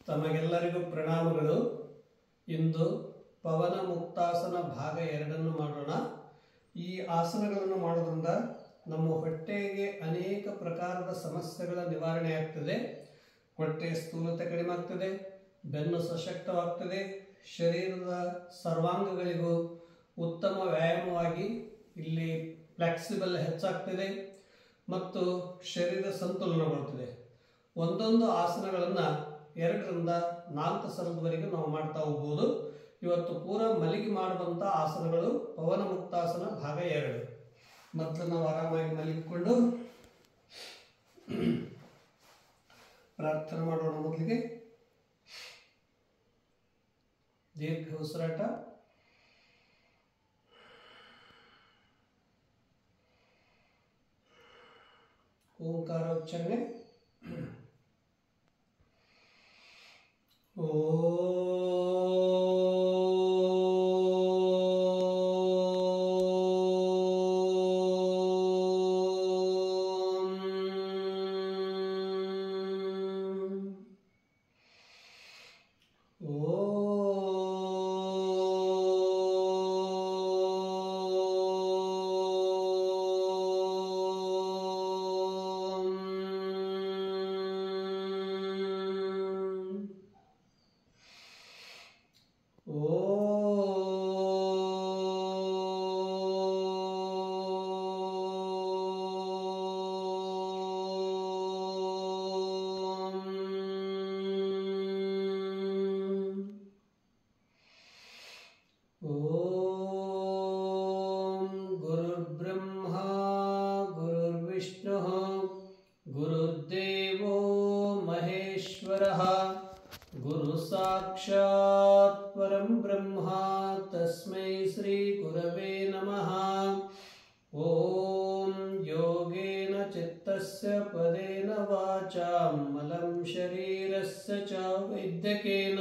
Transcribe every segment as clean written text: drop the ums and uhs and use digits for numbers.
ತಮಗೆಲ್ಲರಿಗೂ ಪ್ರಣಾಮಗಳು. ಇಂದು ಪವನ ಮುಕ್ತಾಸನ ಭಾಗ 2 ಮಾಡೋಣ. ಈ ಆಸನಗಳನ್ನು ಮಾಡೋದ್ರಿಂದ ನಮ್ಮ ಹೊಟ್ಟೆಗೆ ಅನೇಕ ಪ್ರಕಾರದ ಸಮಸ್ಯೆಗಳ ನಿವಾರಣೆ ಆಗ್ತದೆ. ಹೊಟ್ಟೆ ಸ್ಥೂಲತೆ ಕಡಿಮೆ ಆಗ್ತದೆ, ಬೆನ್ನು ಸಶಕ್ತವಾಗ್ತದೆ, ಶರೀರದ ಸರ್ವಾಂಗಗಳಿಗೂ ಉತ್ತಮ ವ್ಯಾಯಾಮವಾಗಿ ಇಲ್ಲಿ ಫ್ಲೆಕ್ಸಿಬಲ್ ಹೆಚ್ಚಾಗ್ತದೆ ಮತ್ತು ಶರೀರ ಸಂತುಲನಗೊಳ್ಳುತ್ತದೆ. ಒಂದೊಂದು ಆಸನಗಳನ್ನು 2 ರಿಂದ 4 ಸಲದವರೆಗೆ ನಾವು ಮಾಡ್ತಾ ಹೋಗ್ಬೋದು. ಇವತ್ತು ಪೂರ ಮಲಗಿ ಮಾಡುವಂಥ ಆಸನಗಳು ಪವನ ಮುಕ್ತಾಸನ ಭಾಗ 2. ಮೊದಲು ನಾವು ಆರಾಮಾಗಿ ಮಲಗಿಕೊಂಡು ಪ್ರಾರ್ಥನೆ ಮಾಡೋಣ. ಮೊದಲಿಗೆ ದೀರ್ಘ ಉಸಿರಾಟ, ಓಂಕಾರ ಉಚ್ಚಾರಣೆ. गुरु साक्षात् परं ब्रह्म तस्मै श्री गुरवे नमः. ओम योगेन चित्तस्य पदेन वाचा मलं शरीरस्य च वैद्यकेन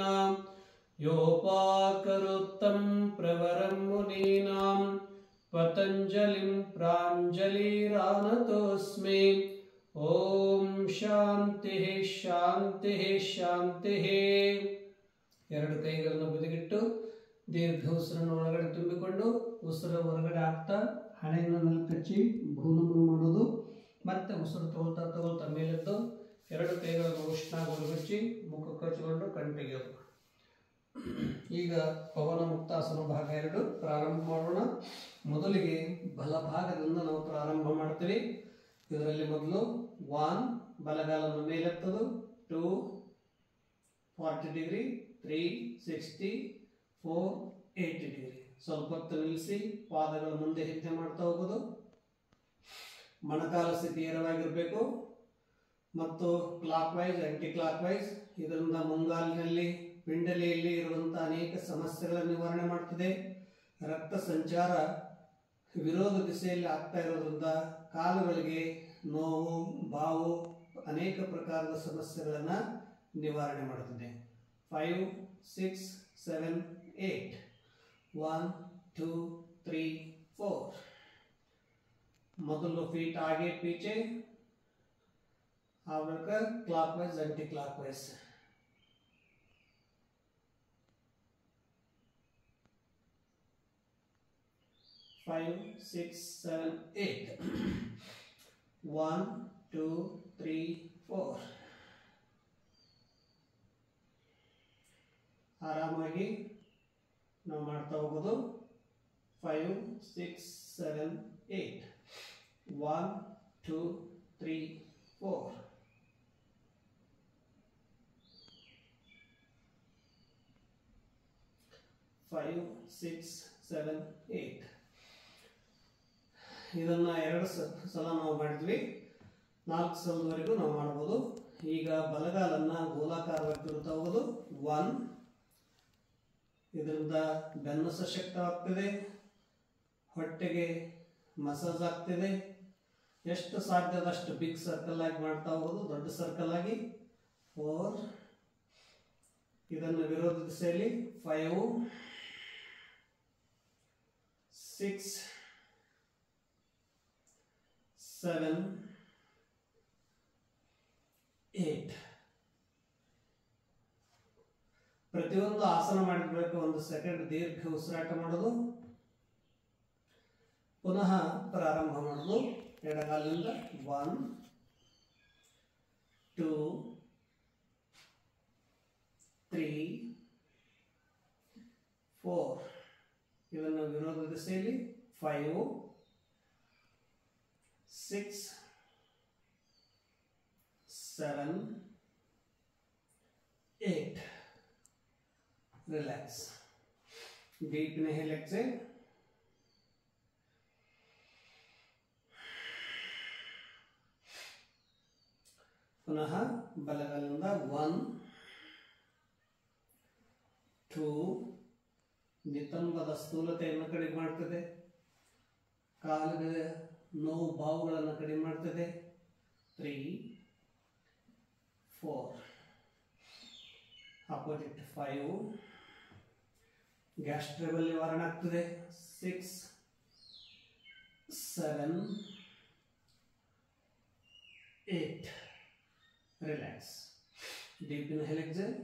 योपाकरोत्तं प्रवरं मुनीनां पतञ्जलिं प्राञ्जलिरानतोऽस्मि. ओम ಶಾಂತಿ ಶಾಂತಿ ಶಾಂತಿ. 2 ಕೈಗಳನ್ನು ಬದಿಗಿಟ್ಟು ದೀರ್ಘ ಉಸಿರನ್ನು ಒಳಗಡೆ ತುಂಬಿಕೊಂಡು ಉಸಿರು ಹೊರಗಡೆ ಹಾಕ್ತಾ ಹಣೆಯನ್ನು ನೆಲಕಚ್ಚಿ ಭ್ರೂಣವನ್ನು ಮಾಡೋದು. ಮತ್ತೆ ಉಸಿರು ತಗೊಳ್ತಾ ಮೇಲೆದ್ದು 2 ಕೈಗಳನ್ನು ಉಷ್ಣಗೊಳಗಚ್ಚಿ ಮುಖ ಕಚ್ಚಿಕೊಂಡು ಕಣ್ತೆಗೆಯೋದು. ಈಗ ಪವನ ಮುಕ್ತಾಸನ ಭಾಗ 2 ಪ್ರಾರಂಭ ಮಾಡೋಣ. ಮೊದಲಿಗೆ ಬಲಭಾಗದಿಂದ ನಾವು ಪ್ರಾರಂಭ ಮಾಡ್ತೀವಿ. ಇದರಲ್ಲಿ ಮೊದಲು 1 ಬಲಗಾಲನ್ನು ಮೇಲೆತ್ತದು, 2 40 ಡಿಗ್ರಿ, 3 60, 4 80 ಡಿಗ್ರಿ. ಸ್ವಲ್ಪ ಹೊತ್ತು ನಿಲ್ಲಿಸಿ ಪಾದಗಳ ಮುಂದೆ ಹೆಜ್ಜೆ ಮಾಡ್ತಾ ಹೋಗೋದು. ಮೊಣಕಾಲ ಸ್ಥಿತಿ ನೇರವಾಗಿರಬೇಕು ಮತ್ತು clockwise aunty clock wise. ಇದರಿಂದ ಮುಂಗಾಲಿನಲ್ಲಿ ಪಿಂಡಲಿಯಲ್ಲಿ ಇರುವಂತಹ ಅನೇಕ ಸಮಸ್ಯೆಗಳ ನಿವಾರಣೆ ಮಾಡ್ತದೆ. ರಕ್ತ ಸಂಚಾರ ವಿರೋಧ ದಿಸೆಯಲ್ಲಿ ಆಗ್ತಾ ಇರೋದ್ರಿಂದ ಕಾಲುಗಳಿಗೆ ನೋವು, ಬಾವು, ಅನೇಕ ಪ್ರಕಾರದ ಸಮಸ್ಯೆಗಳನ್ನು ನಿವಾರಣೆ ಮಾಡುತ್ತದೆ. 5 6 7 8 1 2 3 4. ಮೊದಲು ಫೀಟ್ ಆगे पीछे, ಆವಾಗ clockwise aunty clock wise. Five, 6, 7, 8. 1 2 3 4. ಆರಾಮಾಗಿ ನಾವು ಮಾಡ್ತಾ ಹೋಗೋದು. 5 6 7 8. 1 2 3 4. 5 6 7 8. ಇದನ್ನು 2 ಸಲ ನಾವು ಮಾಡಿದ್ವಿ. 4 ಸಲದವರೆಗೂ ನಾವು ಮಾಡ್ಬೋದು. ಈಗ ಬಲಗಾಲನ್ನು ಗೋಲಾಕಾರವಾಗಿ ತಿರುತ್ತಾ ಹೋಗೋದು. 1. ಇದರಿಂದ ಬೆನ್ನು ಸಶಕ್ತವಾಗ್ತದೆ, ಹೊಟ್ಟೆಗೆ ಮಸಾಜ್ ಆಗ್ತದೆ. ಎಷ್ಟು ಸಾಧ್ಯದಷ್ಟು ಬಿಗ್ ಸರ್ಕಲ್ ಆಗಿ ಮಾಡ್ತಾ ಹೋಗೋದು, ದೊಡ್ಡ ಸರ್ಕಲ್ ಆಗಿ. 4. ಇದನ್ನು ವಿರೋಧ ದಿಸೆಯಲ್ಲಿ 5 6 7 8. ಪ್ರತಿಯೊಂದು ಆಸನ ಮಾಡಿರ್ಬೇಕು 1 ಸೆಕೆಂಡ್ ದೀರ್ಘ ಉಸಿರಾಟ ಮಾಡೋದು. ಪುನಃ ಪ್ರಾರಂಭ ಮಾಡೋದು. ಎಡಗಾಲಿನಿಂದ 1 2 3 4 ಇದನ್ನು ವಿರೋಧ ದಿಸೆಯಲ್ಲಿ 5 6 7 8. Relax. Deep inhale, exhale. ಪುನಃ ಬಲಗಾಲಿನಿಂದ 1 2 ನಿತಂಬದ ಸ್ಥೂಲತೆಯನ್ನು ಕಡಿಮೆ ಮಾಡ್ತದೆ. ಕಾಲುಗಳ ನೋವು ಬಾವುಗಳನ್ನು ಕಡಿಮೆ ಮಾಡ್ತದೆ. 3 4 ಅಪೋಸಿಟ್ 5 ಗ್ಯಾಸ್ ಟ್ರಬಲ್ ನಿವಾರಣೆ ಆಗ್ತದೆ. 6 7 8. Relax. Deep inhale, exhale.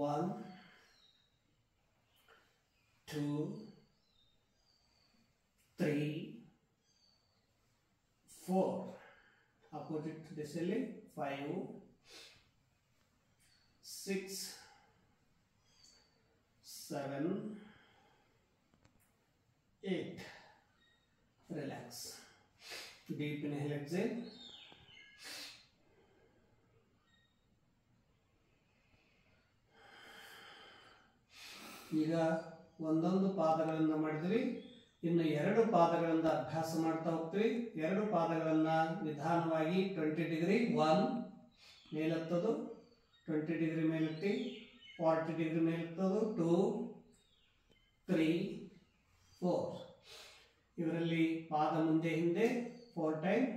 One, 2, 3, 4. Opposite ದಿಸೆಯಲ್ಲಿ 5 6 7 8. Relax. Deep inhale, exhale. ಈಗ ಒಂದೊಂದು ಪಾದಗಳನ್ನು ಮಾಡಿದ್ವಿ. ಇನ್ನು 2 ಪಾದಗಳಿಂದ ಅಭ್ಯಾಸ ಮಾಡ್ತಾ ಹೋಗ್ತೀವಿ. 2 ಪಾದಗಳನ್ನ ನಿಧಾನವಾಗಿ 20 ಡಿಗ್ರಿ 1 ಮೇಲೆತ್ತೋದು, 20 ಡಿಗ್ರಿ ಮೇಲೆತ್ತಿ, 40 ಡಿಗ್ರಿ ಮೇಲೆತ್ತೋದು, 2 3 4. ಇದರಲ್ಲಿ ಪಾದ ಮುಂದೆ ಹಿಂದೆ 4 ಟೈಮ್.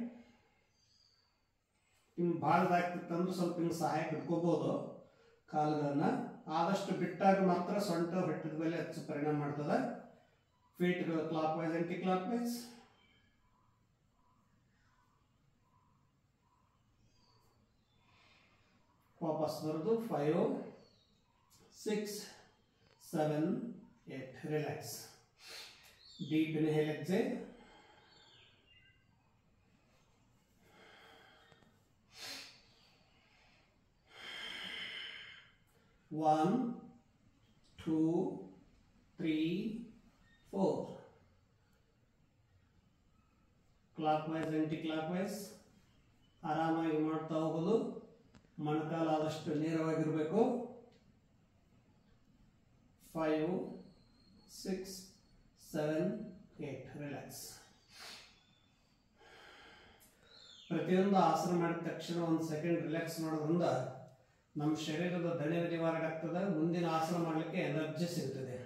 ಹಿಂಗೆ ಭಾಳದಾಗ್ತಿತ್ತಂದ್ರೆ ಸ್ವಲ್ಪ ಹಿಂಗೆ ಸಹಾಯ ಹಿಡ್ಕೋಬಹುದು. ಕಾಲುಗಳನ್ನ ಆದಷ್ಟು ಬಿಟ್ಟಾಗ ಮಾತ್ರ ಸೊಂಟ ಬೆಟ್ಟದ ಮೇಲೆ ಹೆಚ್ಚು ಪರಿಣಾಮ ಮಾಡ್ತದೆ. ಫೀಟ್ಗಳು clockwise aunty clock wise. ವಾಪಸ್ ಬರೋದು 5 6 7 8. Relax. Deep inhale, exhale. One, 2, 3, 4. Clockwise, anti-clockwise. ಆರಾಮಾಗಿ ಮಾಡ್ತಾ ಹೋಗೋದು. ಮೊಣಕಾಲ ಆದಷ್ಟು ನೇರವಾಗಿರಬೇಕು. 5 6 7 8. ರಿಲ್ಯಾಕ್ಸ್. ಪ್ರತಿಯೊಂದು ಆಸನ ಮಾಡಿದ ತಕ್ಷಣ 1 ಸೆಕೆಂಡ್ ರಿಲ್ಯಾಕ್ಸ್ ಮಾಡೋದ್ರಿಂದ ನಮ್ಮ ಶರೀರದ ದಣಿವು ನಿವಾರಣೆ ಆಗ್ತದೆ. ಮುಂದಿನ ಆಸನ ಮಾಡಲಿಕ್ಕೆ ಎನರ್ಜಿ ಸಿಗ್ತದೆ.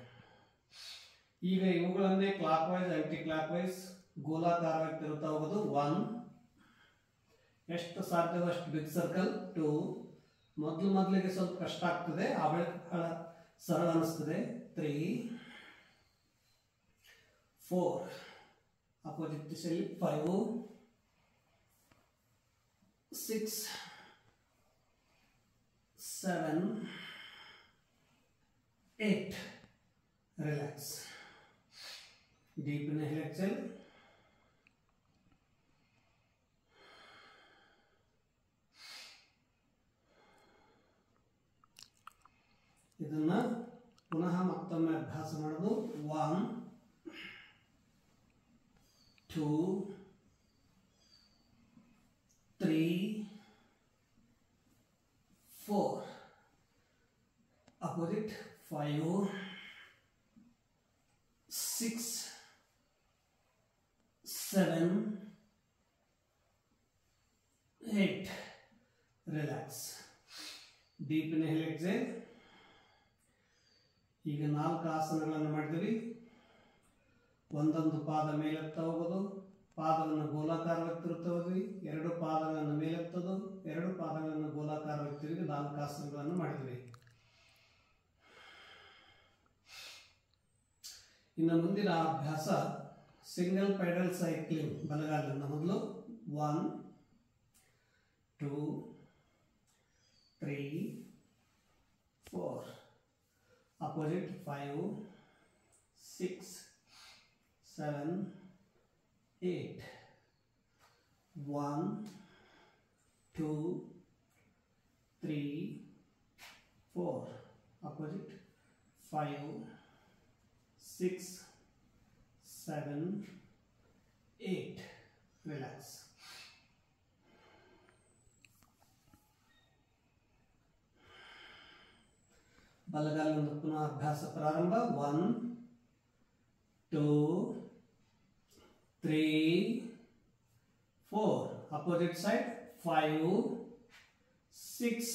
ಈಗ ಇವುಗಳನ್ನೇ clockwise aunty clock wise ಗೋಲಾಕಾರವಾಗಿ ತಿರುತ್ತಾ ಹೋಗೋದು. 1 ಎಷ್ಟು ಸಾಧ್ಯದಷ್ಟು ಬಿಗ್ ಸರ್ಕಲ್. 2 ಮೊದಲಿಗೆ ಸ್ವಲ್ಪ ಕಷ್ಟ ಆಗ್ತದೆ, ಆಮೇಲೆ ಸರಳ ಅನಿಸ್ತದೆ. 3 4 ಅಪೋಸಿಟ್ ದಿಶೆಯಲ್ಲಿ 5 6 7 8. Relax. Deep inhale, exhale. ಇದನ್ನ ಪುನಃ ಮತ್ತೊಮ್ಮೆ ಅಭ್ಯಾಸ ಮಾಡೋದು. 1 2 3 4. Opposite 5 6 7 8. Relax. Deep inhale, exhale. ಈಗ 4 ಆಸನಗಳನ್ನು ಮಾಡಿದ್ವಿ. ಒಂದೊಂದು ಪಾದ ಮೇಲೆತ್ತ ಹೋಗೋದು, ಪಾದವನ್ನು ಗೋಲಾಕಾರವಾಗಿ ತಿರುತ್ತಾ ಹೋದ್ವಿ. 2 ಪಾದಗಳನ್ನು ಮೇಲೆತ್ತೋದು, 2 ಪಾದಗಳನ್ನು ಗೋಲಾಕಾರವಾಗಿ ತಿರುಗಿ 4 ಆಸನಗಳನ್ನು ಮಾಡಿದ್ವಿ. ಇನ್ನು ಮುಂದಿನ ಅಭ್ಯಾಸ ಸಿಂಗಲ್ ಪೆಡಲ್ ಸೈಕ್ಲಿಂಗ್ ಬಲಗಾಲಿಂದ ಮೊದಲು 1 2 3 4 ಅಪೋಸಿಟ್ 5 6 7 8 1 2 3 4 opposite 5 6 7 8 relax ಬಲಗಾಲಿನಿಂದ ಪುನಃ ಅಭ್ಯಾಸ ಪ್ರಾರಂಭ 1 2 3 4 opposite side 5 6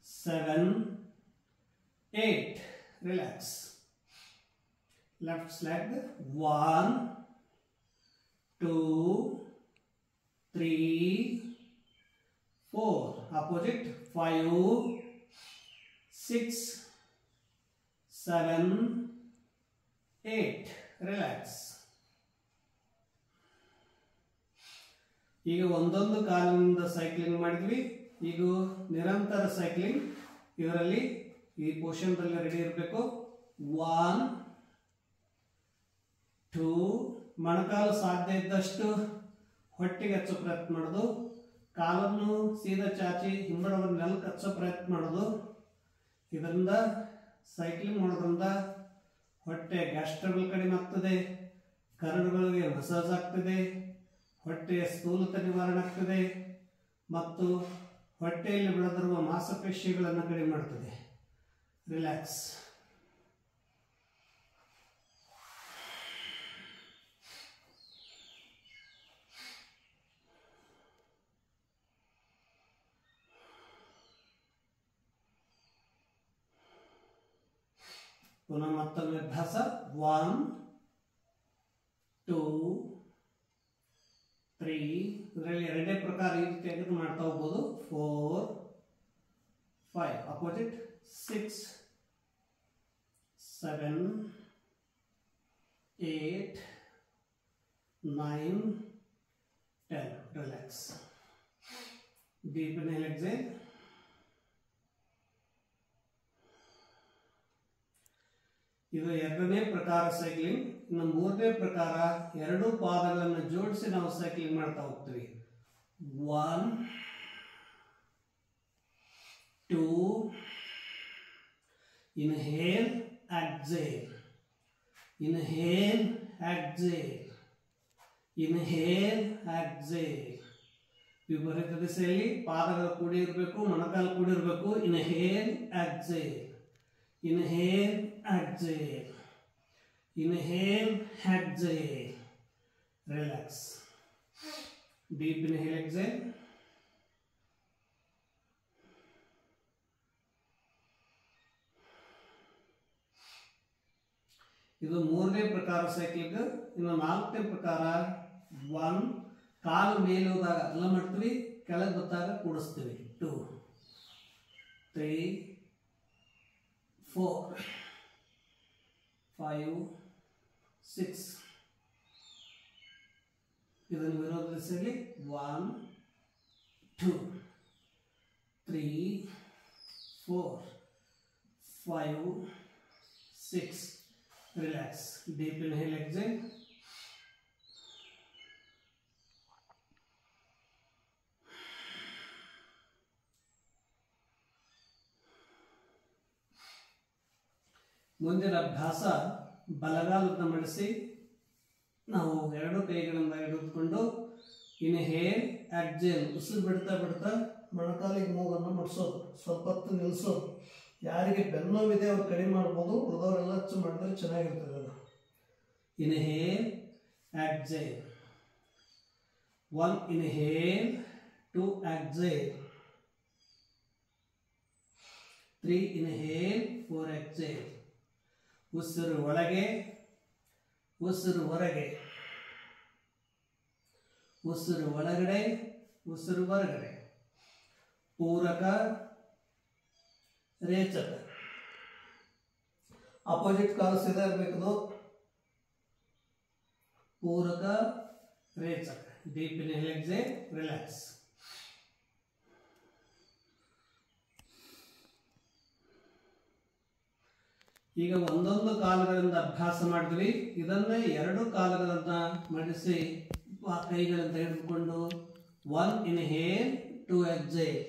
7 8 relax left leg 1 2 3 4 opposite 5 6 7 8 relax ಈಗ ಒಂದೊಂದು ಕಾಲಿನಿಂದ ಸೈಕ್ಲಿಂಗ್ ಮಾಡಿದ್ವಿ ಈಗ ನಿರಂತರ ಸೈಕ್ಲಿಂಗ್ ಇದರಲ್ಲಿ ಈ ಪೋರ್ಷನ್ ಅಲ್ಲಿ ರೆಡಿ ಇರಬೇಕು 1 2 ಮೊಣಕಾಲು ಸಾಧ್ಯ ಇದ್ದಷ್ಟು ಹೊಟ್ಟೆಗೆ ಹಚ್ಚೋ ಪ್ರಯತ್ನ ಮಾಡೋದು ಕಾಲನ್ನು ಸೀದಾ ಚಾಚಿ ಹಿಂಬಡವನ್ನು ನೆಲಕ್ಕೆ ಹಚ್ಚೋ ಪ್ರಯತ್ನ ಮಾಡೋದು ಇದರಿಂದ ಸೈಕ್ಲಿಂಗ್ ಮಾಡೋದ್ರಿಂದ ಹೊಟ್ಟೆ ಗ್ಯಾಸ್ಟ್ರಬಲ್ ಕಡಿಮೆ ಆಗ್ತದೆ ಕರಳುಗಳಿಗೆ ಮಸಾಜ್ ಆಗ್ತದೆ ಹೊಟ್ಟೆಯ ಸ್ಥೂಲತೆ ನಿವಾರಣೆ ಆಗ್ತದೆ ಮತ್ತು ಹೊಟ್ಟೆಯಲ್ಲಿ ಬೆಳೆದಿರುವ ಮಾಂಸಪೇಶಿಗಳನ್ನು ಕಡಿಮೆ ಮಾಡ್ತದೆ ರಿಲ್ಯಾಕ್ಸ್ ಪುನಃ ಮತ್ತೊಮ್ಮೆ ಅಭ್ಯಾಸ 1 2 3 ಇದರಲ್ಲಿ ಎರಡೇ ಪ್ರಕಾರ ಈ ರೀತಿಯಾಗಿ ಮಾಡ್ತಾ ಹೋಗ್ಬೋದು 4 5 opposite 6 7 8 9 10 relax deep inhale exhale ಇದು ಎರಡನೇ ಪ್ರಕಾರ ಸೈಕ್ಲಿಂಗ್ ಇನ್ನು ಮೂರನೇ ಪ್ರಕಾರ ಎರಡು ಪಾದಗಳನ್ನು ಜೋಡಿಸಿ ನಾವು ಸೈಕ್ಲಿಂಗ್ ಮಾಡ್ತಾ ಹೋಗ್ತೀವಿ 1 2 inhale exhale inhale exhale inhale exhale ವಿಪರೀತ ದಿಸೆಯಲ್ಲಿ ಪಾದಗಳು ಕೂಡಿ ಇರಬೇಕು ಮೊಣಕಾಲು ಕೂಡಿ ಇರಬೇಕು inhale exhale inhale exhale inhale exhale relax deep inhale exhale ಇದು ಮೂರನೇ ಪ್ರಕಾರ ಸೈಕ್ಲಿಂಗ್ ಇನ್ನು ನಾಲ್ಕನೇ ಪ್ರಕಾರ 1 ಕಾಲು ಮೇಲೆ ಹೋದಾಗ ಅಲ್ಲ ಮಾಡ್ತೀವಿ ಕೆಳಗೆ ಬಂದಾಗ ಕೂಡಿಸ್ತೀವಿ 2 3 4 5 6 ಇದನ್ನು ವಿರೋಧ ದಿಸೆಯಲ್ಲಿ 1 2 3 4 5 6 ರಿಲ್ಯಾಕ್ಸ್ ಡೀಪ್ ಇನ್ಹೇಲ್ ಎಕ್ಸೇಲ್ ಮುಂದಿನ ಅಭ್ಯಾಸ ಬಲಗಾಲನ್ನು ಮಡಿಸಿ ನಾವು ಎರಡು ಕೈಗಳಿಂದ ಹಿಡಿದುಕೊಂಡು ಇನ್ಹೇಲ್ ಎಕ್ಸೇಲ್ ಉಸಿರು ಬಿಡ್ತಾ ಬಿಡ್ತಾ ಮೊಣಕಾಲಿಗೆ ಮೂಗನ್ನು ಮಡಿಸೋದು ಸ್ವಲ್ಪ ಹೊತ್ತು ನಿಲ್ಲಿಸೋದು ಯಾರಿಗೆ ಬೆನ್ನೋವಿದೆ ಅವ್ರು ಕಡಿಮೆ ಮಾಡ್ಬೋದು ಉಳಿದವರೆಲ್ಲ ಹಚ್ಚು ಮಾಡಿದ್ರೆ ಚೆನ್ನಾಗಿರ್ತದೆ ಅದು inhale exhale 1 inhale 2 exhale 3 inhale 4 exhale ಉಸಿರು ಒಳಗೆ ಉಸಿರು ಹೊರಗೆ ಉಸಿರು ಒಳಗಡೆ ಉಸಿರು ಹೊರಗಡೆ ಪೂರಕ ರೇಚಕ ಅಪೋಸಿಟ್ ಕಾಲು ಸೀದಾ ಇರಬೇಕು ಪೂರಕ ರೇಚಕ. Deep inhale exhale relax. ಈಗ ಒಂದೊಂದು ಕಾಲುಗಳಿಂದ ಅಭ್ಯಾಸ ಮಾಡಿದ್ವಿ. ಇದನ್ನೇ 2 ಕಾಲುಗಳನ್ನ ಮಾಡಿಸಿ ಕೈಗಳನ್ನು ತೆಗೆದುಕೊಂಡು 1 inhale 2 exhale,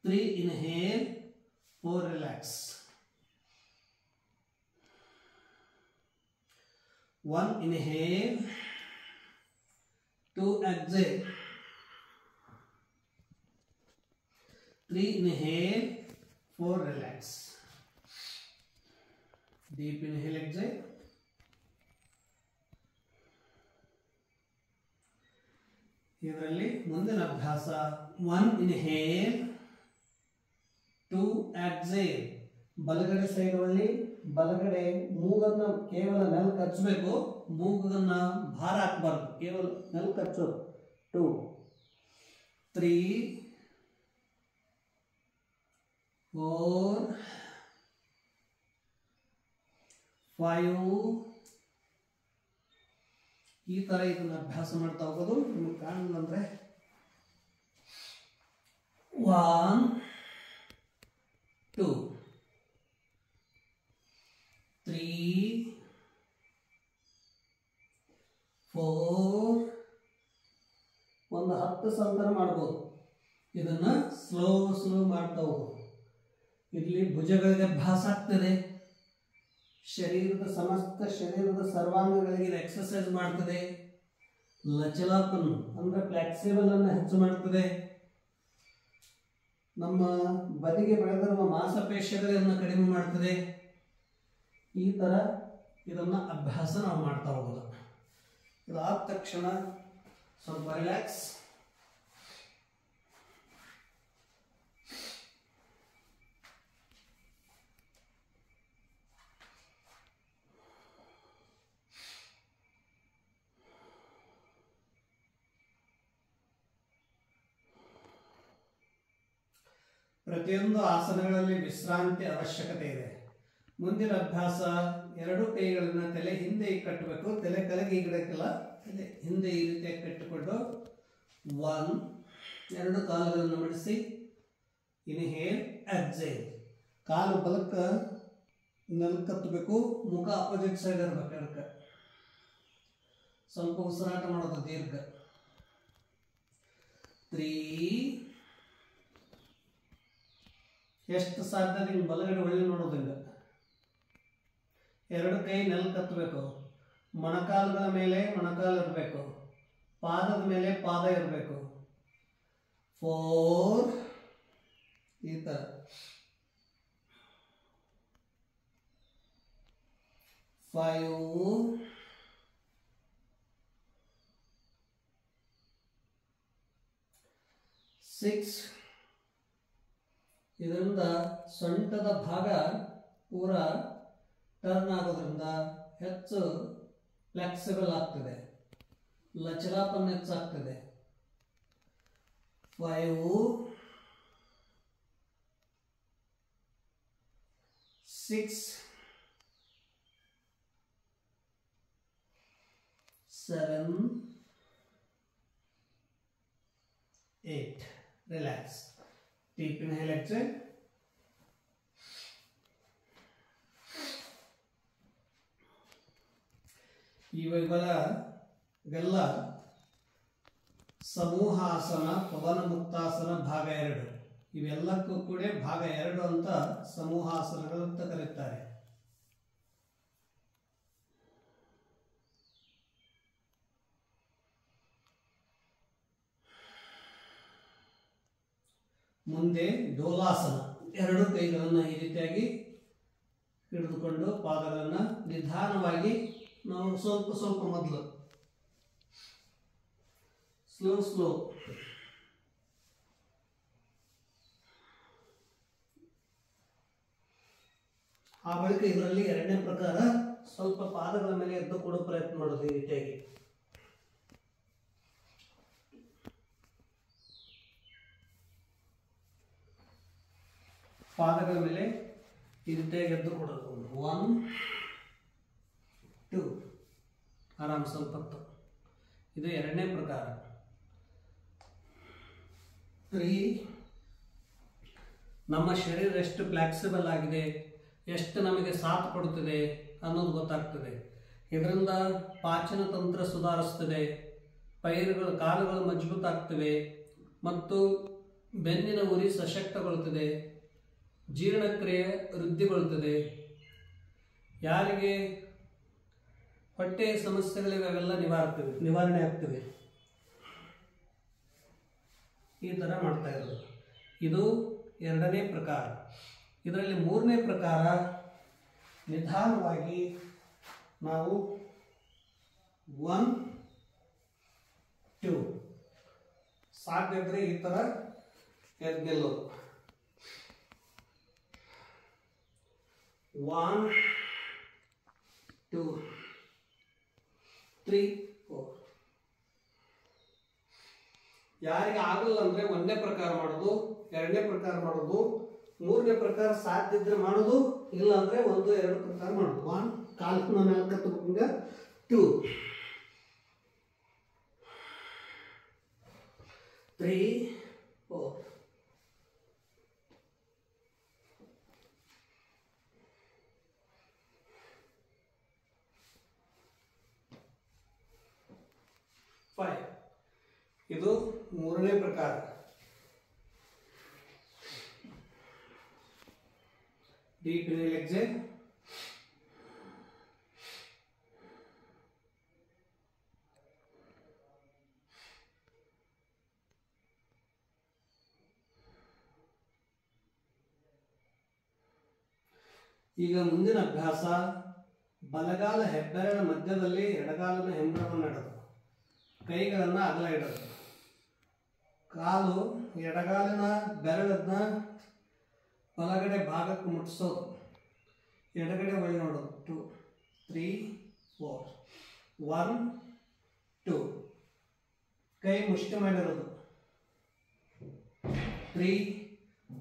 3 inhale 4 relax, 1 inhale 2 exhale, 3 inhale 4 relax. Deep inhale exhale. ಇದರಲ್ಲಿ ಮುಂದಿನ ಅಭ್ಯಾಸ 1 inhale 2 exhale. ಬಲಗಡೆ ಸೈಡ್ ಅಲ್ಲಿ ಬಲಗಡೆ ಮೂಗನ್ನ ಕೇವಲ ನೆಲಕ್ಕೆ ಹಚ್ಚಬೇಕು, ಮೂಗನ್ನ ಭಾರ ಹಾಕಬಾರ್ದು, ಕೇವಲ ನೆಲಕ್ಕೆ ಹಚ್ಚೋದು. 2 3 4 5 ಈ ತರ ಇದನ್ನ ಅಭ್ಯಾಸ ಮಾಡ್ತಾ ಹೋಗೋದು. ನಿಮಗೆ ಕಾಣಲ್ಲ ಅಂದ್ರೆ 1 2 3 4 ಒಂದು 10 ಸಂತರ ಮಾಡ್ಬೋದು. ಇದನ್ನ ಸ್ಲೋ ಮಾಡ್ತಾ ಹೋಗೋದು. ಇಲ್ಲಿ ಭುಜಗಳಿಗೆ ಅಭ್ಯಾಸ ಆಗ್ತದೆ, ಸಮಸ್ತ ಶರೀರದ ಸರ್ವಾಂಗಗಳಿಗೆ ಎಕ್ಸರ್ಸೈಸ್ ಮಾಡ್ತದೆ. ಲಚಲಾಪನ್ ಅಂದ್ರೆ ಫ್ಲೆಕ್ಸಿಬಲ್ ಅನ್ನು ಹೆಚ್ಚು ಮಾಡ್ತದೆ. ನಮ್ಮ ಬದಿಗೆ ಬೆಳೆದಿರುವ ಮಾಂಸಪೇಶಿಗಳನ್ನು ಕಡಿಮೆ ಮಾಡ್ತದೆ. ಈ ತರ ಇದನ್ನ ಅಭ್ಯಾಸ ನಾವು ಮಾಡ್ತಾ ಹೋಗೋದು. ಇದಾದ ತಕ್ಷಣ ಸ್ವಲ್ಪ ರಿಲ್ಯಾಕ್ಸ್. ಪ್ರತಿಯೊಂದು ಆಸನಗಳಲ್ಲಿ ವಿಶ್ರಾಂತಿ ಅವಶ್ಯಕತೆ ಇದೆ. ಮುಂದಿನ ಅಭ್ಯಾಸ 2 ಕೈಗಳನ್ನ ತಲೆ ಹಿಂದೆ ಕಟ್ಟಬೇಕು. ತಲೆ ಕೆಳಗೆ ಇಡಕ್ಕಿಲ್ಲ, ತಲೆ ಹಿಂದೆ ಈ ರೀತಿಯಾಗಿ ಕಟ್ಟಿಕೊಂಡು 1 2 ಕಾಲುಗಳನ್ನು ಮಡಿಸಿ ಇನ್ಹೇಲ್ ಎಕ್ಸೇಲ್. ಕಾಲು ಬಲಕ್ಕೆ ನೆಲಕ್ಕತ್ತಬೇಕು, ಮುಖ ಅಪೋಸಿಟ್ ಸೈಡ್ ಇರಬೇಕು. ಅದಕ್ಕೆ ಸ್ವಲ್ಪ ಉಸಿರಾಟ ಮಾಡೋದು ದೀರ್ಘ. 3 ಎಷ್ಟು ಸಾಧ್ಯ ಹಿಂಗೆ ಬಲಗಡೆ ಒಳ್ಳೆ ನೋಡೋದಿಲ್ಲ. 2 ಕೈ ನೆಲಕ್ಕತ್ತಬೇಕು, ಮೊಣಕಾಲುಗಳ ಮೇಲೆ ಮೊಣಕಾಲು ಇರಬೇಕು, ಪಾದದ ಮೇಲೆ ಪಾದ ಇರಬೇಕು. 4 ಈ ತರ 5 6 ಇದರಿಂದ ಸೊಂಟದ ಭಾಗ ಪೂರ ಟರ್ನ್ ಆಗೋದ್ರಿಂದ ಹೆಚ್ಚು ಫ್ಲೆಕ್ಸಿಬಲ್ ಆಗ್ತದೆ, ಲಚಲಾಪನ ಹೆಚ್ಚಾಗ್ತದೆ. 5 6 7 8 ರಿಲ್ಯಾಕ್ಸ್. Deep inhale exhale. ಇವೆಲ್ಲ ಸಮೂಹಾಸನ, ಪವನ ಮುಕ್ತಾಸನ ಭಾಗ 2. ಇವೆಲ್ಲಕ್ಕೂ ಕೂಡ ಭಾಗ 2 ಅಂತ ಸಮೂಹಾಸನಗಳು ಅಂತ ಕರೀತಾರೆ. ಮುಂದೆ ಡೋಲಾಸನ. 2 ಕೈಗಳನ್ನು ಈ ರೀತಿಯಾಗಿ ಹಿಡಿದುಕೊಂಡು ಪಾದಗಳನ್ನು ನಿಧಾನವಾಗಿ ನಾವು ಸ್ವಲ್ಪ ಮೊದಲು ಸ್ಲೋ ಆ ಬಳಿಕ ಇದರಲ್ಲಿ 2ನೇ ಪ್ರಕಾರ ಸ್ವಲ್ಪ ಪಾದಗಳ ಮೇಲೆ ಎದ್ದು ಕೊಡೋ ಪ್ರಯತ್ನ ಮಾಡೋದು. ಈ ರೀತಿಯಾಗಿ ಪಾದಗಳ ಮೇಲೆ ಈ ರೀತಿಯಾಗಿ ಎದ್ದು ಕೊಡೋದು. 1 2 ಆರಾಮ್ ಸ್ವಲ್ಪ ಹೊತ್ತು. ಇದು ಎರಡನೇ ಪ್ರಕಾರ. 3 ನಮ್ಮ ಶರೀರ ಎಷ್ಟು ಫ್ಲೆಕ್ಸಿಬಲ್ ಆಗಿದೆ, ಎಷ್ಟು ನಮಗೆ ಸಾಥ್ ಕೊಡುತ್ತದೆ ಅನ್ನೋದು ಗೊತ್ತಾಗ್ತದೆ. ಇದರಿಂದ ಪಾಚನ ತಂತ್ರ ಸುಧಾರಿಸ್ತದೆ, ಕಾಲುಗಳು ಮಜಬೂತ್ ಆಗ್ತವೆ ಮತ್ತು ಬೆನ್ನಿನ ಉರಿ ಸಶಕ್ತಗೊಳ್ಳುತ್ತದೆ, ಜೀರ್ಣಕ್ರಿಯೆ ವೃದ್ಧಿಗೊಳ್ಳುತ್ತದೆ. ಯಾರಿಗೆ ಹೊಟ್ಟೆಯ ಸಮಸ್ಯೆಗಳಿವೆ ಅವೆಲ್ಲ ನಿವಾರಣೆ ಆಗ್ತವೆ. ಈ ಥರ ಮಾಡ್ತಾ ಇರೋದು. ಇದು ಎರಡನೇ ಪ್ರಕಾರ. ಇದರಲ್ಲಿ ಮೂರನೇ ಪ್ರಕಾರ ನಿಧಾನವಾಗಿ ನಾವು 1 2 ಸಾಧ್ಯ ಇದ್ರೆ ಈ ಥರ ಎದ್ದು ನಿಲ್ಲೋದು. 1 2 3 4. ಯಾರಿಗೆ ಆಗಲ್ಲ ಅಂದ್ರೆ ಒಂದನೇ ಪ್ರಕಾರ ಮಾಡೋದು, ಎರಡನೇ ಪ್ರಕಾರ ಮಾಡೋದು, ಮೂರನೇ ಪ್ರಕಾರ ಸಾಧ್ಯ ಇದ್ರೆ ಮಾಡೋದು, ಇಲ್ಲ ಅಂದ್ರೆ 1 2 ಪ್ರಕಾರ ಮಾಡೋದು. 1 ಕಾಲನ್ನ ನಾಲ್ಕು 2 3 4 5. ಇದು ಮೂರನೇ ಪ್ರಕಾರ. Deep inhale exhale. ಈಗ ಮುಂದಿನ ಅಭ್ಯಾಸ ಬಲಗಾಲ ಹೆಬ್ಬೆರಳ ಮಧ್ಯದಲ್ಲಿ ಎಡಗಾಲನ ಹೆಂಬರವನ್ನು ಇಡೋದು, ಕೈಗಳನ್ನು ಅಗಲ ಇಡೋದು, ಕಾಲು ಎಡಗಾಲಿನ ಬೆರಳನ್ನ ಬಲಗಡೆ ಭಾಗಕ್ಕೆ ಮುಟ್ಟಿಸೋದು, ಎಡಗಡೆ ಒಳ್ಳೆ ನೋಡೋದು. 2 3 4 1 2. ಕೈ ಮುಷ್ಟಿ ಮಾಡಿರೋದು. 3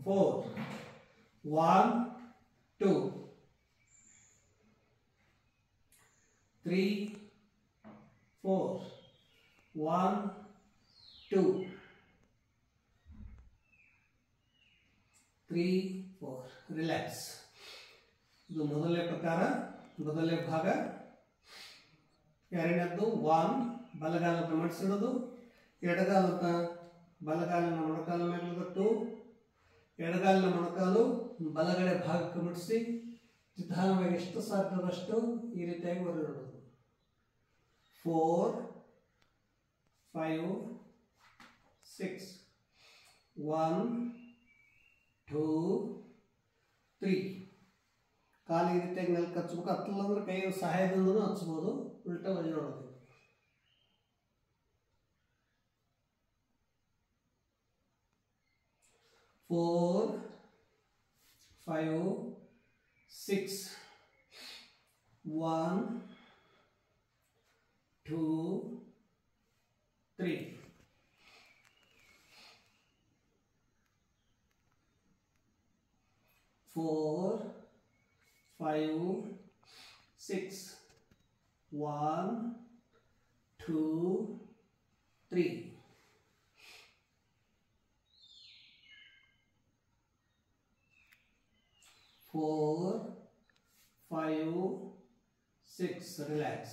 4 1 2 3 4 1 2 3 4. ರಿಲ್ಯಾಕ್ಸ್. ಇದು ಮೊದಲನೇ ಪ್ರಕಾರ, ಮೊದಲನೇ ಭಾಗ. ಎರಡನೇದ್ದು 1 ಬಲಗಾಲದ ಮಡಿಸಿಡೋದು, ಎಡಗಾಲದ ಬಲಗಾಲಿನ ಮೊಣಕಾಲ ಮೇಲೆ 2, ಎಡಗಾಲಿನ ಮೊಣಕಾಲು ಬಲಗಡೆ ಭಾಗಕ್ಕೆ ಮುಟ್ಟಿಸಿ ನಿಧಾನವಾಗಿ ಎಷ್ಟು ಸಾಧ್ಯದಷ್ಟು ಈ ರೀತಿಯಾಗಿ ಹೊರಡೋದು. 4 5 6 1 2 3. ಕಾಲು ಈ ರೀತಿಯಾಗಿ ನೆಲಕ್ಕೆ ಹಚ್ಬೇಕು. ಹತ್ತಲ್ಲ ಅಂದ್ರೆ ಕೈ ಸಹಾಯದಿಂದನೂ ಹಚ್ಬೋದು. ಉಲ್ಟಾ ಒಳ್ಳೆ ನೋಡೋದು. 4 5 6 1 2 3. 4 5 6 1 2 3. 4 5 6. Relax.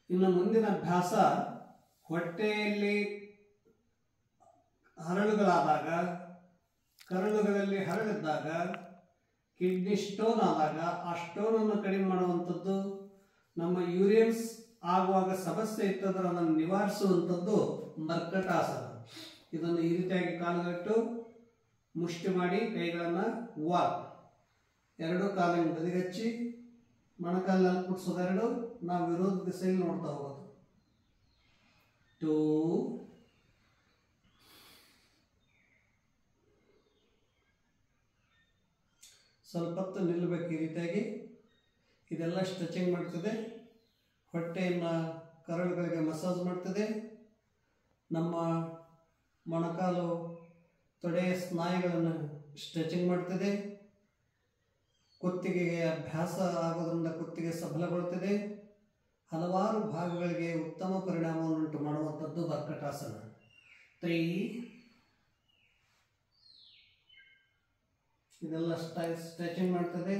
ಇನ್ನು ಮುಂದಿನ ಅಭ್ಯಾಸ ಹೊಟ್ಟೆಯಲ್ಲಿ ಹರಳುಗಳಾದಾಗ, ಕರಳುಗಳಲ್ಲಿ ಹರಳಿದ್ದಾಗ, ಕಿಡ್ನಿ ಸ್ಟೋನ್ ಆದಾಗ ಆ ಸ್ಟೋನನ್ನು ಕಡಿಮೆ ಮಾಡುವಂಥದ್ದು, ನಮ್ಮ ಯೂರಿಯನ್ಸ್ ಆಗುವಾಗ ಸಮಸ್ಯೆ ಇತ್ತಂದ್ರೆ ಅದನ್ನು ನಿವಾರಿಸುವಂಥದ್ದು ಮರ್ಕಟಾಸನ. ಇದನ್ನು ಈ ರೀತಿಯಾಗಿ ಕಾಲುಗಟ್ಟು ಮುಷ್ಟಿ ಮಾಡಿ ಕೈಗಳನ್ನು ವಾಲ್ ಎರಡು ಕಾಲಿನ ಬದಿಗಚ್ಚಿ ಮೊಣಕಾಲಿನಲ್ಲಿ ಕುಟ್ಸೋದೆರಡು ನಾವು ವಿರೋಧ ದಿಸೆಯಲ್ಲಿ ನೋಡ್ತಾ ಹೋಗೋದು. 2 ಸ್ವಲ್ಪ ಹೊತ್ತು ನಿಲ್ಲಬೇಕು ಈ ರೀತಿಯಾಗಿ. ಇದೆಲ್ಲ ಸ್ಟ್ರೆಚಿಂಗ್ ಮಾಡ್ತದೆ, ಹೊಟ್ಟೆಯನ್ನು ಕರಳುಗಳಿಗೆ ಮಸಾಜ್ ಮಾಡ್ತದೆ ನಮ್ಮ ಮೊಣಕಾಲು ತೊಡೆಯ ಸ್ನಾಯುಗಳನ್ನು ಸ್ಟ್ರೆಚಿಂಗ್ ಮಾಡ್ತದೆ. ಕುತ್ತಿಗೆಗೆ ಅಭ್ಯಾಸ ಆಗೋದ್ರಿಂದ ಕುತ್ತಿಗೆ ಸಬಲಗೊಳ್ಳುತ್ತದೆ. ಹಲವಾರು ಭಾಗಗಳಿಗೆ ಉತ್ತಮ ಪರಿಣಾಮವನ್ನುಂಟು ಮಾಡುವಂಥದ್ದು ಬರ್ಕಟಾಸನ. 3 ಇದೆಲ್ಲ ಸ್ಟ್ರೆಚಿಂಗ್ ಮಾಡ್ತದೆ.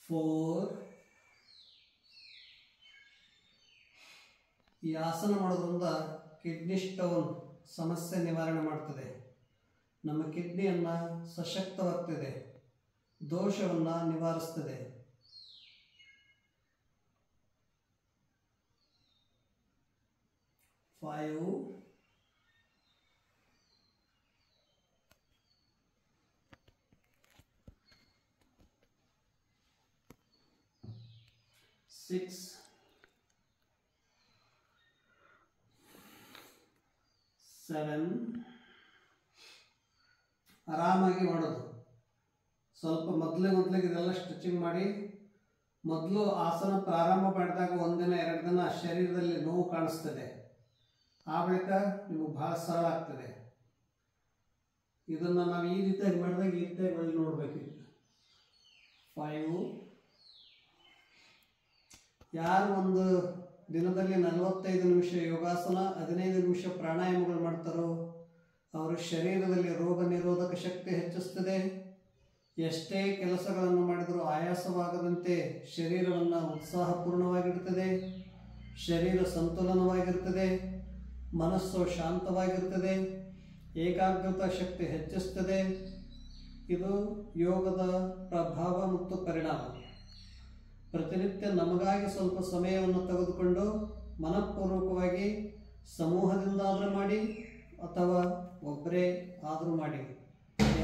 4 ಈ ಆಸನ ಮಾಡೋದ್ರಿಂದ ಕಿಡ್ನಿ ಸ್ಟೋನ್ ಸಮಸ್ಯೆ ನಿವಾರಣೆ ಮಾಡ್ತದೆ. ನಮ್ಮ ಕಿಡ್ನಿಯನ್ನು ಸಶಕ್ತವಾಗ್ತದೆ, ದೋಷವನ್ನು ನಿವಾರಿಸ್ತದೆ. 5 6 7 ಆರಾಮಾಗಿ ಮಾಡೋದು. ಸ್ವಲ್ಪ ಮೊದಲಿಗೆ ಇದೆಲ್ಲ ಸ್ಟ್ರೆಚಿಂಗ್ ಮಾಡಿ. ಮೊದಲು ಆಸನ ಪ್ರಾರಂಭ ಮಾಡಿದಾಗ 1 ದಿನ 2 ದಿನ ಶರೀರದಲ್ಲಿ ನೋವು ಕಾಣಿಸ್ತದೆ. ಆ ಬಳಿಕ ನಿಮಗೆ ಬಹಳ ಸರಳ ಆಗ್ತದೆ. ಇದನ್ನು ನಾವು ಈ ರೀತಿಯಾಗಿ ಮಾಡಿದಾಗ ಈ ರೀತಿಯಾಗಿ ಒಳ್ಳೆ ನೋಡಬೇಕು. 5 ಯಾರು ಒಂದು ದಿನದಲ್ಲಿ 45 ನಿಮಿಷ ಯೋಗಾಸನ 15 ನಿಮಿಷ ಪ್ರಾಣಾಯಾಮಗಳು ಮಾಡ್ತಾರೋ ಅವರ ಶರೀರದಲ್ಲಿ ರೋಗ ನಿರೋಧಕ ಶಕ್ತಿ ಹೆಚ್ಚಿಸ್ತದೆ. ಎಷ್ಟೇ ಕೆಲಸಗಳನ್ನು ಮಾಡಿದರೂ ಆಯಾಸವಾಗದಂತೆ ಶರೀರವನ್ನು ಉತ್ಸಾಹಪೂರ್ಣವಾಗಿರ್ತದೆ. ಶರೀರ ಸಂತುಲನವಾಗಿರ್ತದೆ. ಮನಸ್ಸು ಶಾಂತವಾಗಿರ್ತದೆ. ಏಕಾಗ್ರತಾ ಶಕ್ತಿ ಹೆಚ್ಚಿಸ್ತದೆ. ಇದು ಯೋಗದ ಪ್ರಭಾವ ಮತ್ತು ಪರಿಣಾಮ. ಪ್ರತಿನಿತ್ಯ ನಮಗಾಗಿ ಸ್ವಲ್ಪ ಸಮಯವನ್ನು ತೆಗೆದುಕೊಂಡು ಮನಃಪೂರ್ವಕವಾಗಿ ಸಮೂಹದಿಂದಾದರೂ ಮಾಡಿ ಅಥವಾ ಒಬ್ಬರೇ ಆದರೂ ಮಾಡಿ,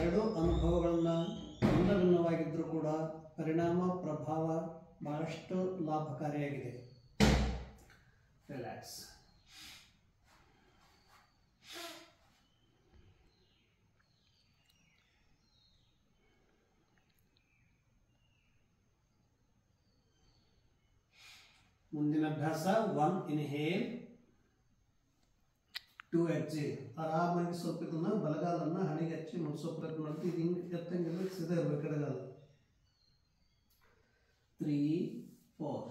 ಎರಡೂ ಅನುಭವಗಳನ್ನು ಭಿನ್ನ ಭಿನ್ನವಾಗಿದ್ದರೂ ಕೂಡ ಪರಿಣಾಮ ಪ್ರಭಾವ ಬಹಳಷ್ಟು ಲಾಭಕಾರಿಯಾಗಿದೆ. ರಿಲ್ಯಾಕ್ಸ್. ಮುಂದಿನ ಅಭ್ಯಾಸ 1 ಇನ್ಹೇಲ್ 2 ಎಕ್ಸೇಲ್. ಆರಾಮಾಗಿ ಸ್ವಲ್ಪ ಇದನ್ನು ಬಲಗಾಲನ್ನು ಹಣೆಗೆ ಹಚ್ಚಿ ಮುಗಿಸೋ ಪ್ರಯತ್ನ ಮಾಡ್ತೀವಿ. ಇದು ಹಿಂಗೆ ಎತ್ತಂಗೆಲ್ಲ ಸೀದಾ ಇರಬೇಕು ಎಡಗಾಲ. 3 4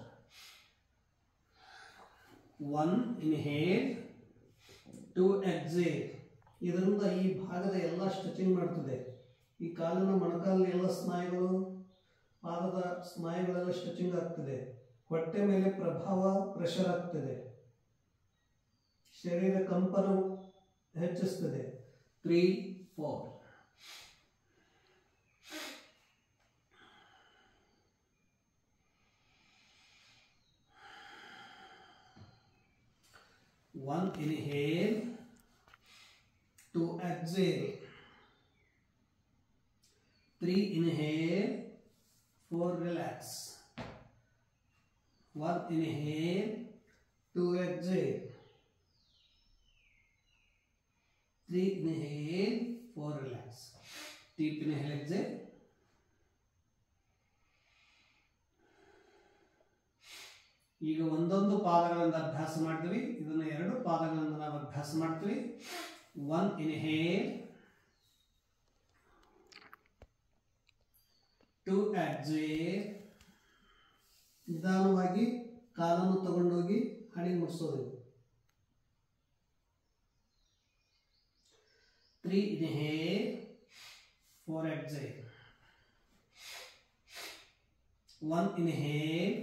1 ಇನ್ಹೇಲ್ 2 ಎಕ್ಸೇಲ್. ಇದರಿಂದ ಈ ಭಾಗದ ಎಲ್ಲ ಸ್ಟ್ರೆಚಿಂಗ್ ಮಾಡ್ತದೆ. ಈ ಕಾಲಿನ ಮೊಣಕಾಲಿನ ಎಲ್ಲ ಸ್ನಾಯುಗಳು, ಪಾದದ ಸ್ನಾಯುಗಳೆಲ್ಲ ಸ್ಟ್ರೆಚಿಂಗ್ ಆಗ್ತದೆ. ಹೊಟ್ಟೆ ಮೇಲೆ ಪ್ರಭಾವ ಪ್ರೆಷರ್ ಆಗ್ತದೆ. ಶರೀರ ಕಂಪನ ಹೆಚ್ಚಿಸ್ತದೆ. 3 4 1 inhale 2 exhale 3 inhale 4 relax 1 inhale 2 exhale 3 inhale 4 relax. Deep inhale, exhale. ಈಗ ಒಂದೊಂದು ಪಾದಗಳಿಂದ ಅಭ್ಯಾಸ ಮಾಡ್ತೀವಿ. ಇದನ್ನು 2 ಪಾದಗಳಿಂದ ನಾವು ಅಭ್ಯಾಸ ಮಾಡ್ತೀವಿ. 1 inhale 2 exhale. ನಿಧಾನವಾಗಿ ಕಾಲನ್ನು ತಗೊಂಡೋಗಿ ಹಣೆಗೆ ಮುಟ್ಟಿಸೋದು. 3 inhale 4 exhale 1 inhale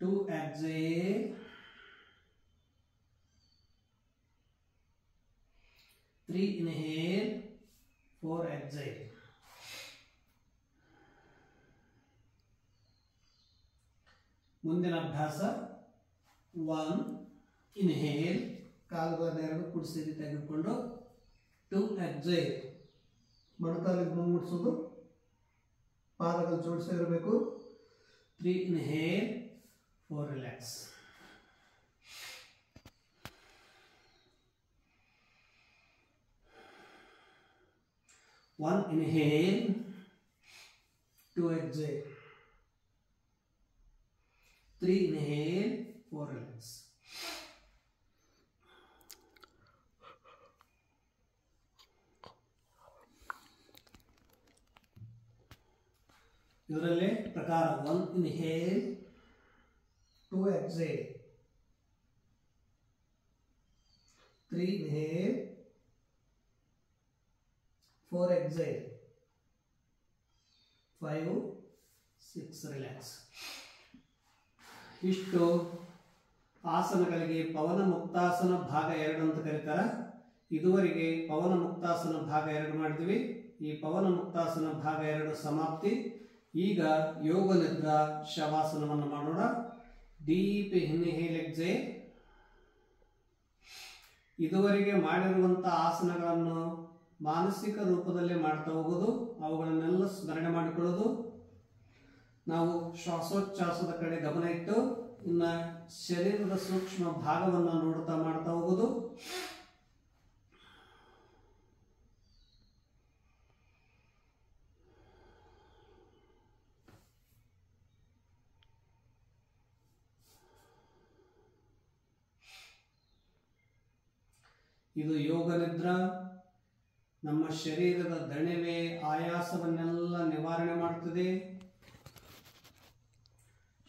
2 exhale 3 inhale 4 exhale. ಮುಂದಿನ ಅಭ್ಯಾಸ 1 inhale ಕಾಲುಗಳನ್ನು 2 ಕೂಡಿಸಿ ತೆಗೆದುಕೊಂಡು 2 exhale. ಮೊಣಕಾಲಿಗೆ ಮುಟ್ಟಿಸೋದು, ಪಾದಗಳು ಜೋಡಿಸಿರಬೇಕು. 3 inhale 4 relax. One inhale 2 exhale 3 inhale, 4 relax. ಇದರಲ್ಲಿ ಪ್ರಕಾರ 1 inhale, 2 exhale, 3 inhale, 4 exhale, 5, 6 relax. ಇಷ್ಟು ಆಸನಗಳಿಗೆ ಪವನ ಮುಕ್ತಾಸನ ಭಾಗ 2 ಅಂತ ಕರೀತಾರೆ. ಇದುವರೆಗೆ ಪವನ ಮುಕ್ತಾಸನ ಭಾಗ 2 ಮಾಡಿದ್ವಿ. ಈ ಪವನ ಮುಕ್ತಾಸನ ಭಾಗ 2 ಸಮಾಪ್ತಿ. ಈಗ ಯೋಗ ನಿದ್ರಾ ಶವಾಸನವನ್ನು ಮಾಡೋಣ. Deep inhale exhale. ಇದುವರೆಗೆ ಮಾಡಿರುವಂತಹ ಆಸನಗಳನ್ನು ಮಾನಸಿಕ ರೂಪದಲ್ಲಿ ಮಾಡ್ತಾ ಹೋಗೋದು, ಅವುಗಳನ್ನೆಲ್ಲ ಸ್ಮರಣೆ ಮಾಡಿಕೊಳ್ಳೋದು. ನಾವು ಶ್ವಾಸೋಚ್ಛ್ವಾಸದ ಕಡೆ ಗಮನ ಇಟ್ಟು ಇನ್ನ ಶರೀರದ ಸೂಕ್ಷ್ಮ ಭಾಗವನ್ನು ನೋಡ್ತಾ ಮಾಡ್ತಾ ಹೋಗೋದು. ಇದು ಯೋಗ ನಿದ್ರಾ. ನಮ್ಮ ಶರೀರದ ದಣಿವೆ ಆಯಾಸವನ್ನೆಲ್ಲ ನಿವಾರಣೆ ಮಾಡುತ್ತದೆ.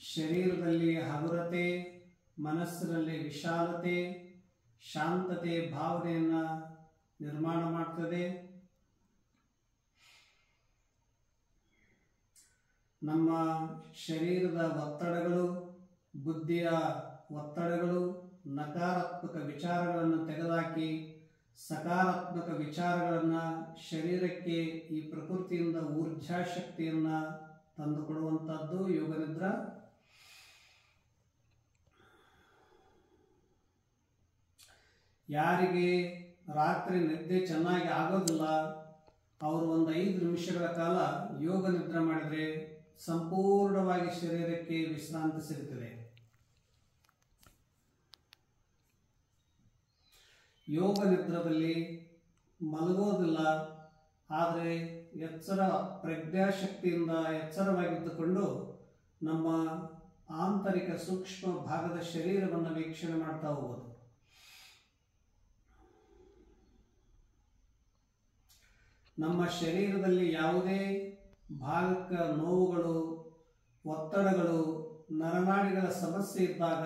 ಶರೀರದಲ್ಲಿ ಹಗುರತೆ, ಮನಸ್ಸಿನಲ್ಲಿ ವಿಶಾಲತೆ, ಶಾಂತತೆ ಭಾವನೆಯನ್ನು ನಿರ್ಮಾಣ ಮಾಡ್ತದೆ. ನಮ್ಮ ಶರೀರದ ಒತ್ತಡಗಳು, ಬುದ್ಧಿಯ ಒತ್ತಡಗಳು, ನಕಾರಾತ್ಮಕ ವಿಚಾರಗಳನ್ನು ತೆಗೆದುಹಾಕಿ ಸಕಾರಾತ್ಮಕ ವಿಚಾರಗಳನ್ನು ಶರೀರಕ್ಕೆ ಈ ಪ್ರಕೃತಿಯಿಂದ ಊರ್ಜಾ ಶಕ್ತಿಯನ್ನು ತಂದುಕೊಡುವಂಥದ್ದು ಯೋಗ ನಿದ್ರಾ. ಯಾರಿಗೆ ರಾತ್ರಿ ನಿದ್ದೆ ಚೆನ್ನಾಗಿ ಆಗೋದಿಲ್ಲ ಅವರು ಒಂದು 5 ನಿಮಿಷಗಳ ಕಾಲ ಯೋಗ ನಿದ್ರೆ ಮಾಡಿದರೆ ಸಂಪೂರ್ಣವಾಗಿ ಶರೀರಕ್ಕೆ ವಿಶ್ರಾಂತಿ ಸಿಗುತ್ತದೆ. ಯೋಗ ನಿದ್ರದಲ್ಲಿ ಮಲಗೋದಿಲ್ಲ, ಆದರೆ ಎಚ್ಚರ ಪ್ರಜ್ಞಾಶಕ್ತಿಯಿಂದ ಎಚ್ಚರವಾಗಿದ್ದುಕೊಂಡು ನಮ್ಮ ಆಂತರಿಕ ಸೂಕ್ಷ್ಮ ಭಾಗದ ಶರೀರವನ್ನು ವೀಕ್ಷಣೆ ಮಾಡ್ತಾ ಹೋಗೋದು. ನಮ್ಮ ಶರೀರದಲ್ಲಿ ಯಾವುದೇ ಭಾಗಕ್ಕೆ ನೋವುಗಳು, ಒತ್ತಡಗಳು, ನರನಾಡಿಗಳ ಸಮಸ್ಯೆ ಇದ್ದಾಗ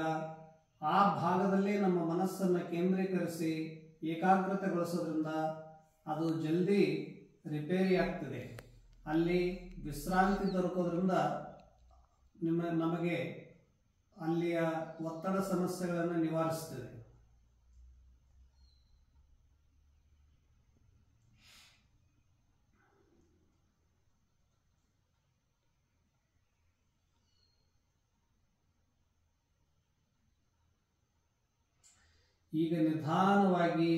ಆ ಭಾಗದಲ್ಲೇ ನಮ್ಮ ಮನಸ್ಸನ್ನು ಕೇಂದ್ರೀಕರಿಸಿ ಏಕಾಗ್ರತೆಗೊಳಿಸೋದ್ರಿಂದ ಅದು ಜಲ್ದಿ ರಿಪೇರಿ ಆಗ್ತದೆ. ಅಲ್ಲಿ ವಿಶ್ರಾಂತಿ ದೊರಕೋದ್ರಿಂದ ನಮಗೆ ಅಲ್ಲಿಯ ಒತ್ತಡ ಸಮಸ್ಯೆಗಳನ್ನು ನಿವಾರಿಸ್ತದೆ. ಈಗ ನಿಧಾನವಾಗಿ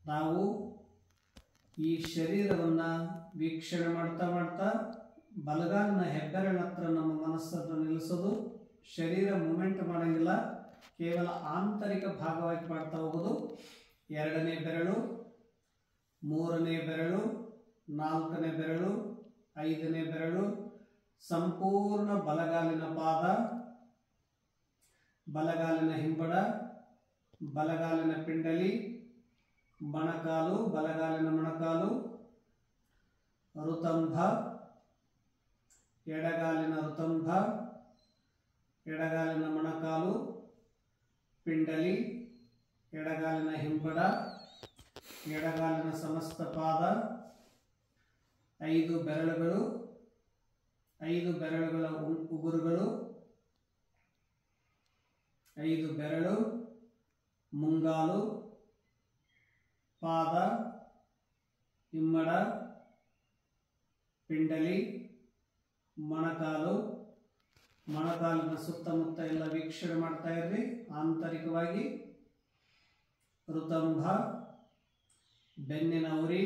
ನಾವು ಈ ಶರೀರವನ್ನು ವೀಕ್ಷಣೆ ಮಾಡ್ತಾ ಮಾಡ್ತಾ ಬಲಗಾಲಿನ ಹೆಬ್ಬೆರಳ ಹತ್ರ ನಮ್ಮ ಮನಸ್ಸನ್ನು ನಿಲ್ಲಿಸೋದು. ಶರೀರ ಮೂಮೆಂಟ್ ಮಾಡೋಂಗಿಲ್ಲ, ಕೇವಲ ಆಂತರಿಕ ಭಾಗವಾಗಿ ಮಾಡ್ತಾ ಹೋಗೋದು. 2ನೇ ಬೆರಳು, 3ನೇ ಬೆರಳು, 4ನೇ ಬೆರಳು, 5ನೇ ಬೆರಳು, ಸಂಪೂರ್ಣ ಬಲಗಾಲಿನ ಪಾದ, ಬಲಗಾಲಿನ ಹಿಂಬಡ, ಬಲಗಾಲಿನ ಪಿಂಡಲಿ, ಮೊಣಕಾಲು, ಬಲಗಾಲಿನ ಮೊಣಕಾಲು, ಋತಂಭ, ಎಡಗಾಲಿನ ಋತಂಭ, ಎಡಗಾಲಿನ ಮೊಣಕಾಲು, ಪಿಂಡಲಿ, ಎಡಗಾಲಿನ ಹಿಂಬಡ, ಎಡಗಾಲಿನ ಸಮಸ್ತ ಪಾದ, 5 ಬೆರಳುಗಳು, 5 ಬೆರಳುಗಳ ಉಗುರುಗಳು, 5 ಬೆರಳು, ಮುಂಗಾಲು, ಪಾದ, ಹಿಮ್ಮಡ, ಪಿಂಡಲಿ, ಮೊಣಕಾಲು, ಮೊಣಕಾಲಿನ ಸುತ್ತಮುತ್ತ ಎಲ್ಲ ವೀಕ್ಷಣೆ ಮಾಡ್ತಾ ಇರ್ರಿ. ಆಂತರಿಕವಾಗಿ ಋತಂಭ, ಬೆನ್ನಿನ ಉರಿ,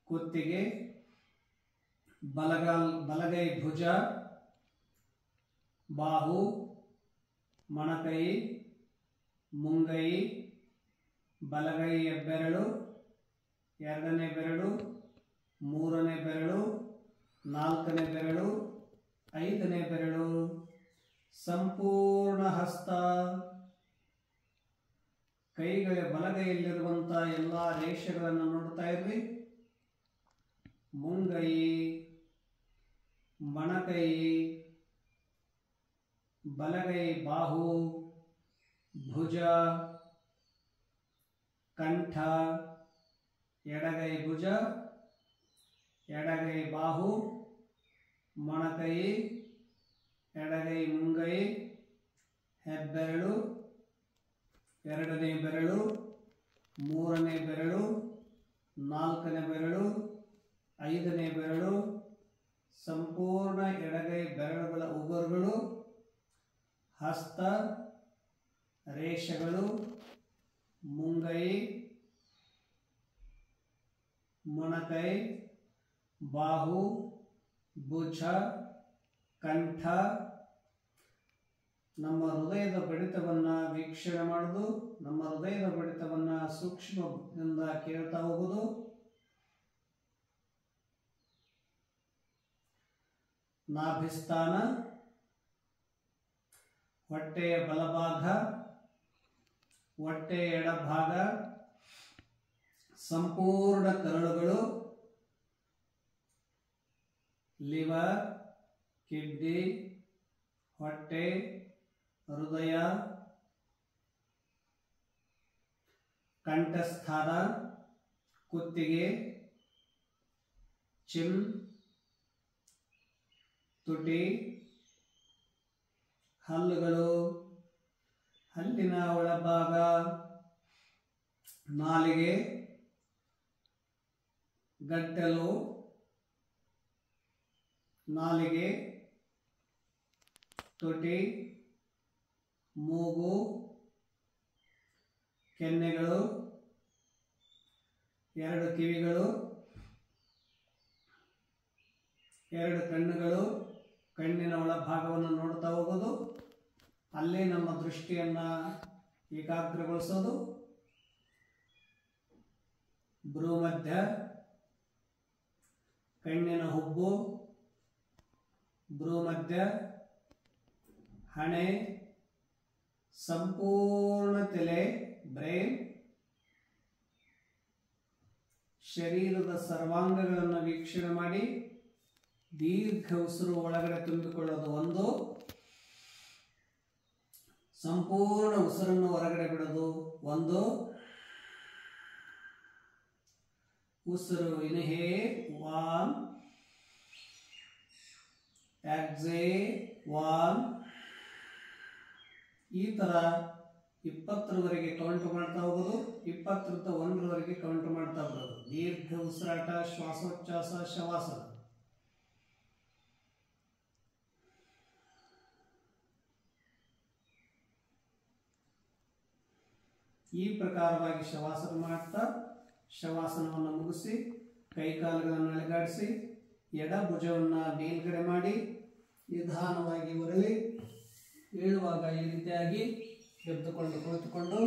ಕುತ್ತಿಗೆ, ಬಲಗೈ ಭುಜ, ಬಾಹು, ಮೊಣಕೈ, ಮುಂಗೈ, ಬಲಗೈ ಹೆಬ್ಬೆರಳು, 2ನೇ ಬೆರಳು, 3ನೇ ಬೆರಳು, 4ನೇ ಬೆರಳು, 5ನೇ ಬೆರಳು, ಸಂಪೂರ್ಣ ಹಸ್ತ, ಕೈಗಳ ಬಲಗೈಯಲ್ಲಿರುವಂತಹ ಎಲ್ಲ ರೇಷೆಗಳನ್ನು ನೋಡ್ತಾ ಇರ್ರಿ. ಮುಂಗೈ, ಮೊಣಕೈ, ಬಲಗೈ ಬಾಹು, ಭುಜ, ಕಂಠ, ಎಡಗೈ ಭುಜ, ಎಡಗೈ ಬಾಹು, ಮೊಣಕೈ, ಎಡಗೈ ಮುಂಗೈ, ಹೆಬ್ಬೆರಳು, 2ನೇ ಬೆರಳು, 3ನೇ ಬೆರಳು, 4ನೇ ಬೆರಳು, 5ನೇ ಬೆರಳು, ಸಂಪೂರ್ಣ ಎಡಗೈ ಬೆರಳುಗಳ ಉಗುರುಗಳು, ಹಸ್ತ ರೇಷೆಗಳು, ಮುಂಗೈ, ಮೊಣಕೈ, ಬಾಹು, ಭುಜ, ಕಂಠ. ನಮ್ಮ ಹೃದಯದ ಬಡಿತವನ್ನು ವೀಕ್ಷಣೆ ಮಾಡೋದು, ನಮ್ಮ ಹೃದಯದ ಬಡಿತವನ್ನು ಸೂಕ್ಷ್ಮದಿಂದ ಕೇಳ್ತಾ ಹೋಗೋದು. ನಾಭಿಸ್ಥಾನ, ಹೊಟ್ಟೆಯ ಬಲಭಾಗ, ಹೊಟ್ಟೆಯ ಎಡಭಾಗ, ಸಂಪೂರ್ಣ ಕರಳುಗಳು, ಲಿವರ್, ಕಿಡ್ನಿ, ಹೊಟ್ಟೆ, ಹೃದಯ, ಕಂಠಸ್ಥಾನ, ಕುತ್ತಿಗೆ, ಚಿನ್, ತುಟಿ, ಹಲ್ಲುಗಳು, ಹಲ್ಲಿನ ಒಳಭಾಗ, ನಾಲಿಗೆ, ಗಂಟಲು, ನಾಲಿಗೆ, ತುಟಿ, ಮೂಗು, ಕೆನ್ನೆಗಳು, 2 ಕಿವಿಗಳು, 2 ಕಣ್ಣುಗಳು, ಕಣ್ಣಿನ ಒಳಭಾಗವನ್ನು ನೋಡ್ತಾ ಹೋಗೋದು. ಅಲ್ಲೇ ನಮ್ಮ ದೃಷ್ಟಿಯನ್ನು ಏಕಾಗ್ರಗೊಳಿಸೋದು. ಭ್ರೂಮಧ್ಯ, ಕಣ್ಣಿನ ಹುಬ್ಬು, ಭ್ರೂಮಧ್ಯ, ಹಣೆ, ಸಂಪೂರ್ಣ ತಲೆ, ಬ್ರೈನ್, ಶರೀರದ ಸರ್ವಾಂಗಗಳನ್ನು ವೀಕ್ಷಣೆ ಮಾಡಿ ದೀರ್ಘ ಉಸಿರು ಒಳಗಡೆ ತುಂಬಿಕೊಳ್ಳೋದು 1, ಸಂಪೂರ್ಣ ಉಸಿರನ್ನು ಹೊರಗಡೆ ಬಿಡೋದು 1. ಉಸಿರು ಇನ್ಹೇಲ್ 1, ಎಕ್ಸೇಲ್ 1. ಈ ತರ 20ರವರೆಗೆ ಕೌಂಟ್ ಮಾಡ್ತಾ ಹೋಗೋದು. 20ರಿಂದ 1ರವರೆಗೆ ಕೌಂಟ್ ಮಾಡ್ತಾ ಬರೋದು. ದೀರ್ಘ ಉಸಿರಾಟ, ಶ್ವಾಸೋಚ್ಛ್ವಾಸ, ಶವಾಸನ. ಈ ಪ್ರಕಾರವಾಗಿ ಶವಾಸನ ಮಾಡ್ತಾ ಶವಾಸನವನ್ನು ಮುಗಿಸಿ ಕೈಕಾಲುಗಳನ್ನು ಅಲುಗಾಡಿಸಿ ಎಡ ಭುಜವನ್ನು ಮೇಲ್ಗಡೆ ಮಾಡಿ ನಿಧಾನವಾಗಿ ಒರಳಿ ಏಳುವಾಗ ಈ ರೀತಿಯಾಗಿ ಎದ್ದುಕೊಂಡು ಕುಳಿತುಕೊಂಡು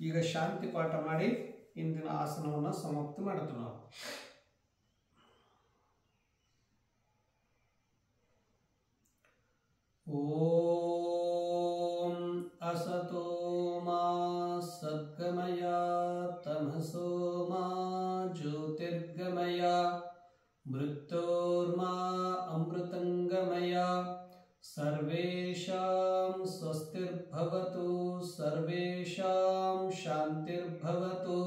ಈಗ ಶಾಂತಿ ಪಾಠ ಮಾಡಿ ಇಂದಿನ ಆಸನವನ್ನು ಸಮಾಪ್ತಿ ಮಾಡುತ್ತೇವೆ ನಾವು. ಓಂ ಅಸತೋ ಮಾ ಸದ್ಗಮಯ ತಮಸೋ ಮಾ ಜ್ಯೋತಿರ್ಗಮಯ ಮೃತ್ಯೋರ್ಮಾ ಅಮೃತಂಗಮಯ ಸರ್ವೇಷಾಂ ಸ್ವಸ್ತಿರ್ಭವತು ಸರ್ವೇಷಾಂ ಶಾಂತಿರ್ಭವತು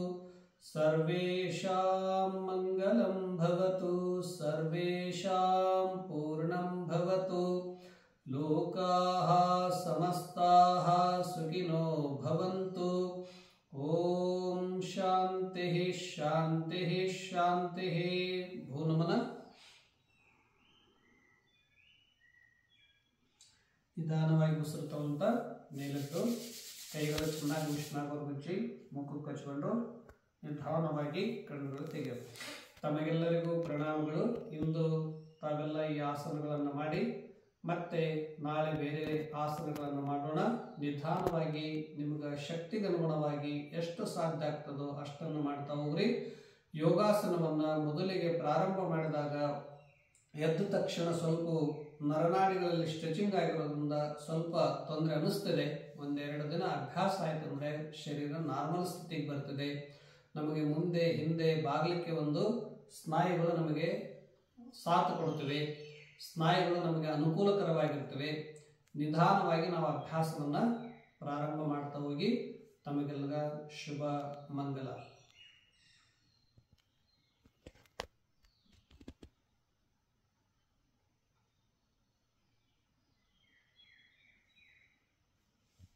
ಸರ್ವೇಷಾಂ ಮಂಗಲಂ ಭವತು ಸರ್ವೇಷಾಂ ಪೂರ್ಣಂ ಭವತು ಲೋಕಾಃ ಸಮಸ್ತಾಃ ಸುಖಿನೋ ಭವಂತು. ಓಂ ಶಾಂತಿ ಶಾಂತಿ ಶಾಂತಿ. ಭೂ ನಮನ. ನಿಧಾನವಾಗಿ ಉಸಿರು ತಗೊಂತ ಮೇಲೆದ್ದು ಕೈಗಳು ಚೆನ್ನಾಗಿ ಉಷ್ಣಾಗೋರು ಮುಚ್ಚಿ ಮುಖಕ್ಕೆ ಕಚ್ಕೊಂಡು ನಿಧಾನವಾಗಿ ಕಣ್ಣುಗಳು ತೆಗೆಯೋದು. ತಮಗೆಲ್ಲರಿಗೂ ಪ್ರಣಾಮಗಳು. ಇಂದು ತಾವೆಲ್ಲ ಈ ಆಸನಗಳನ್ನು ಮಾಡಿ ಮತ್ತೆ ನಾಳೆ ಬೇರೆ ಆಸನಗಳನ್ನು ಮಾಡೋಣ. ನಿಧಾನವಾಗಿ ನಿಮಗೆ ಶಕ್ತಿಗನುಗುಣವಾಗಿ ಎಷ್ಟು ಸಾಧ್ಯ ಆಗ್ತದೋ ಅಷ್ಟನ್ನು ಮಾಡ್ತಾ ಹೋಗ್ರಿ. ಯೋಗಾಸನವನ್ನು ಮೊದಲಿಗೆ ಪ್ರಾರಂಭ ಮಾಡಿದಾಗ ಎದ್ದ ತಕ್ಷಣ ಸ್ವಲ್ಪ ನರನಾಡಿಗಳಲ್ಲಿ ಸ್ಟ್ರೆಚಿಂಗ್ ಆಗಿರೋದ್ರಿಂದ ಸ್ವಲ್ಪ ತೊಂದರೆ ಅನಿಸ್ತದೆ. ಒಂದೆರಡು ದಿನ ಅಭ್ಯಾಸ ಆಯ್ತು ಅಂದರೆ ಶರೀರ ನಾರ್ಮಲ್ ಸ್ಥಿತಿಗೆ ಬರ್ತದೆ. ನಮಗೆ ಮುಂದೆ ಹಿಂದೆ ಬಾಗಲಿಕ್ಕೆ ಒಂದು ಸ್ನಾಯುಗಳು ನಮಗೆ ಸಾಥ್ ಕೊಡುತ್ತವೆ, ಸ್ನಾಯುಗಳು ನಮಗೆ ಅನುಕೂಲಕರವಾಗಿರ್ತವೆ. ನಿಧಾನವಾಗಿ ನಾವು ಅಭ್ಯಾಸವನ್ನು ಪ್ರಾರಂಭ ಮಾಡ್ತಾ ಹೋಗಿ. ತಮಗೆಲ್ಲ ಶುಭ ಮಂಗಲ.